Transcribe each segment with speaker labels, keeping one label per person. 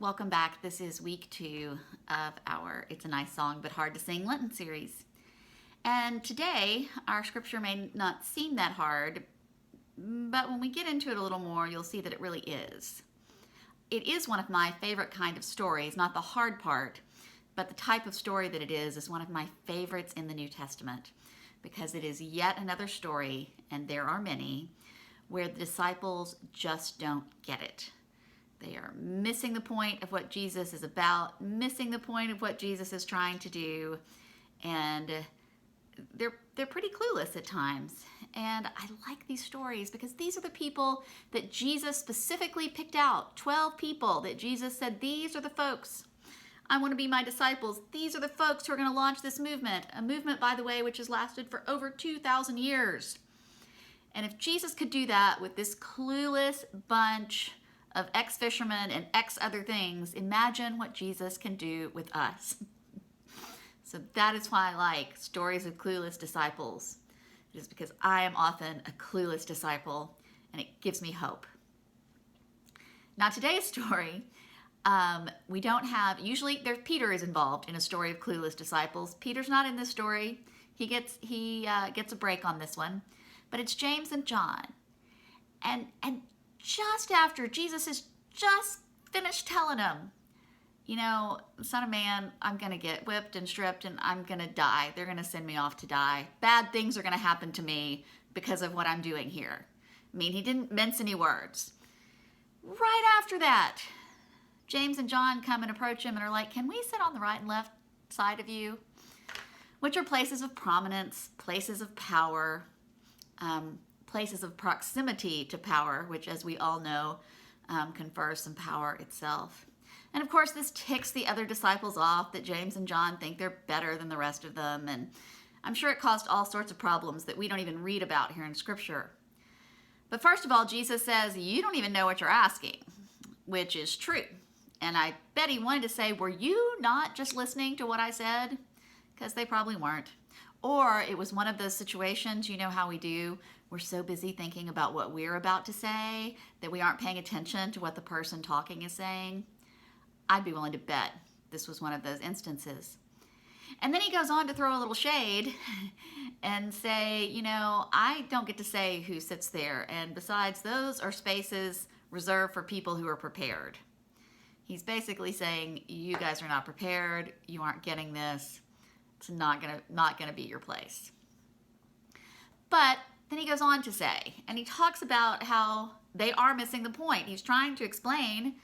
Speaker 1: Welcome back. This is week 2 of our It's a Nice Song But Hard to Sing Lenten series. And today, our scripture may not seem that hard, but when we get into it a little more, you'll see that it really is. It is one of my favorite kind of stories, not the hard part, but the type of story that it is one of my favorites in the New Testament, because it is yet another story, and there are many, where the disciples just don't get it. They are missing the point of what Jesus is about, missing the point of what Jesus is trying to do, and they're pretty clueless at times. And I like these stories because these are the people that Jesus specifically picked out, 12 people that Jesus said, these are the folks. I want to be my disciples. These are the folks who are going to launch this movement, a movement, by the way, which has lasted for over 2,000 years. And if Jesus could do that with this clueless bunch of ex-fishermen and ex-other things, imagine what Jesus can do with us. So that is why I like stories of clueless disciples. It is because I am often a clueless disciple, and it gives me hope. Now today's story, we don't have, usually Peter is involved in a story of clueless disciples. Peter's not in this story. He gets a break on this one, but it's James and John. And just after Jesus has just finished telling them, you know, Son of Man, I'm going to get whipped and stripped and I'm going to die. They're going to send me off to die. Bad things are going to happen to me because of what I'm doing here. I mean, he didn't mince any words. Right after that, James and John come and approach him and are like, can we sit on the right and left side of you? Which are places of prominence, places of power, places of proximity to power, which, as we all know, confers some power itself. And of course, this ticks the other disciples off that James and John think they're better than the rest of them. And I'm sure it caused all sorts of problems that we don't even read about here in Scripture. But first of all, Jesus says, you don't even know what you're asking, which is true. And I bet he wanted to say, were you not just listening to what I said? Because they probably weren't. Or it was one of those situations, you know how we do, we're so busy thinking about what we're about to say that we aren't paying attention to what the person talking is saying. I'd be willing to bet this was one of those instances. And then he goes on to throw a little shade and say, you know, I don't get to say who sits there. And besides, those are spaces reserved for people who are prepared. He's basically saying, you guys are not prepared. You aren't getting this. It's not gonna be your place. But then he goes on to say, and he talks about how they are missing the point. He's trying to explain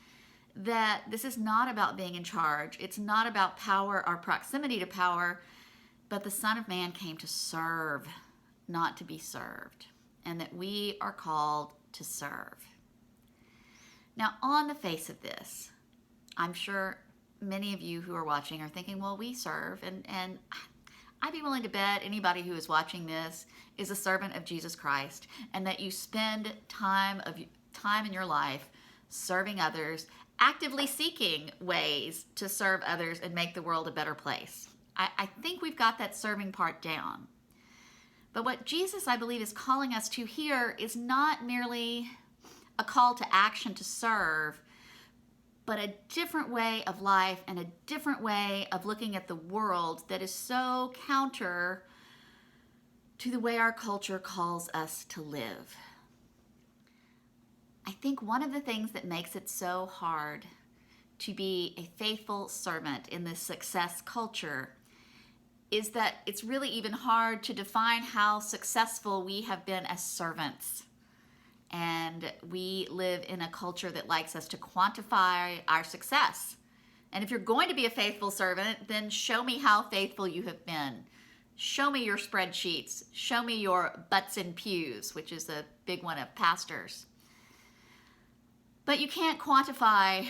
Speaker 1: that this is not about being in charge. It's not about power or proximity to power, but the Son of Man came to serve, not to be served, and that we are called to serve. Now, on the face of this, I'm sure many of you who are watching are thinking, well, we serve, and I'd be willing to bet anybody who is watching this is a servant of Jesus Christ, and that you spend time in your life serving others, actively seeking ways to serve others and make the world a better place. I think we've got that serving part down. But what Jesus, I believe, is calling us to here is not merely a call to action to serve, but a different way of life and a different way of looking at the world that is so counter to the way our culture calls us to live. I think one of the things that makes it so hard to be a faithful servant in this success culture is that it's really even hard to define how successful we have been as servants. And we live in a culture that likes us to quantify our success. And if you're going to be a faithful servant, then show me how faithful you have been. Show me your spreadsheets. Show me your butts in pews, which is a big one of pastors. But you can't quantify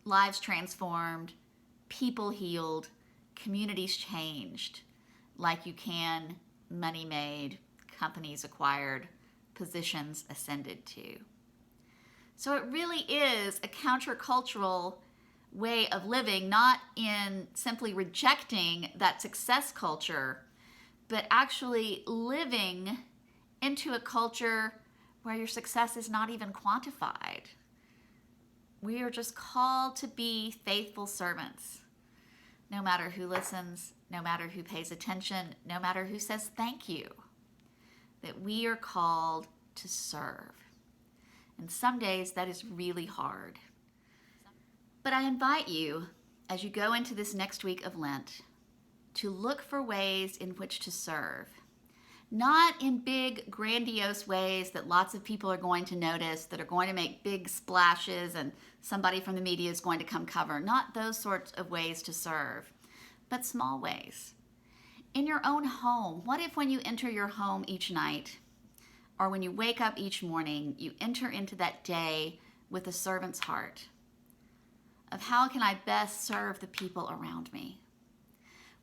Speaker 1: lives transformed, people healed, communities changed, like you can money made, companies acquired, positions ascended to. So it really is a countercultural way of living, not in simply rejecting that success culture, but actually living into a culture where your success is not even quantified. We are just called to be faithful servants. No matter who listens, no matter who pays attention, no matter who says thank you, that we are called to serve. And some days that is really hard. But I invite you, as you go into this next week of Lent, to look for ways in which to serve. Not in big, grandiose ways that lots of people are going to notice, that are going to make big splashes and somebody from the media is going to come cover. Not those sorts of ways to serve, but small ways. In your own home, what if when you enter your home each night, or when you wake up each morning, you enter into that day with a servant's heart of how can I best serve the people around me?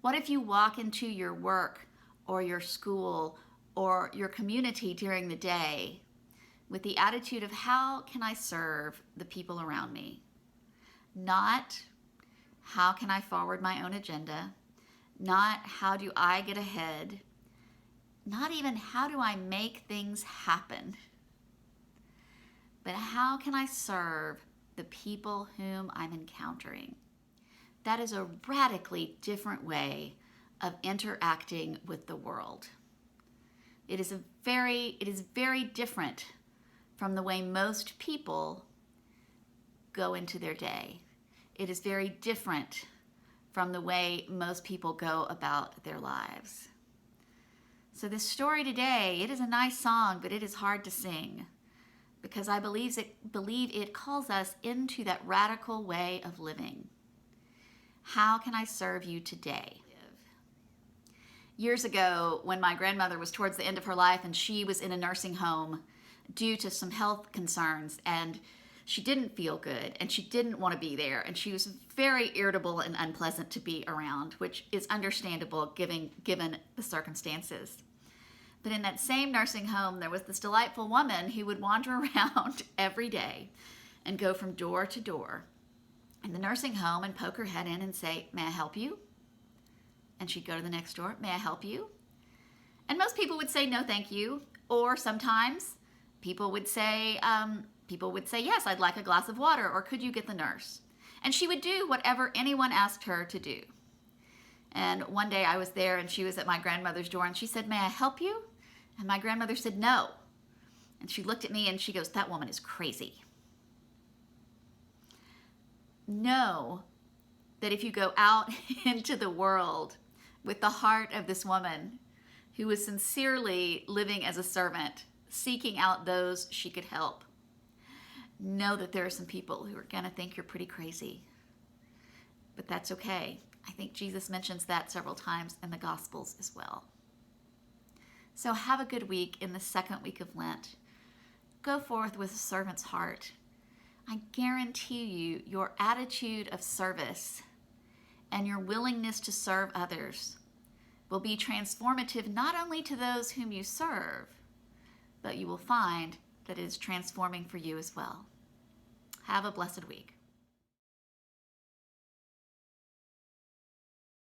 Speaker 1: What if you walk into your work or your school or your community during the day with the attitude of how can I serve the people around me? Not how can I forward my own agenda, not how do I get ahead, not even how do I make things happen, but how can I serve the people whom I'm encountering? That is a radically different way of interacting with the world. It is very different from the way most people go into their day. It is very different from the way most people go about their lives. So this story today, it is a nice song, but it is hard to sing because I believe it calls us into that radical way of living. How can I serve you today? Years ago, when my grandmother was towards the end of her life and she was in a nursing home due to some health concerns, and she didn't feel good and she didn't want to be there, and she was very irritable and unpleasant to be around, which is understandable given the circumstances. But in that same nursing home, there was this delightful woman who would wander around every day and go from door to door in the nursing home and poke her head in and say, "May I help you?" And she'd go to the next door, "May I help you?" And most people would say, "No, thank you." Or sometimes people would say, "Yes, I'd like a glass of water," or "Could you get the nurse?" And she would do whatever anyone asked her to do. And one day I was there and she was at my grandmother's door and she said, "May I help you?" And my grandmother said, "No." And she looked at me and she goes, "That woman is crazy." Know that if you go out into the world with the heart of this woman who was sincerely living as a servant, seeking out those she could help, know that there are some people who are going to think you're pretty crazy. But that's okay. I think Jesus mentions that several times in the Gospels as well. So have a good week in the second week of Lent. Go forth with a servant's heart. I guarantee you, your attitude of service and your willingness to serve others will be transformative not only to those whom you serve, but you will find that it is transforming for you as well. Have a blessed week.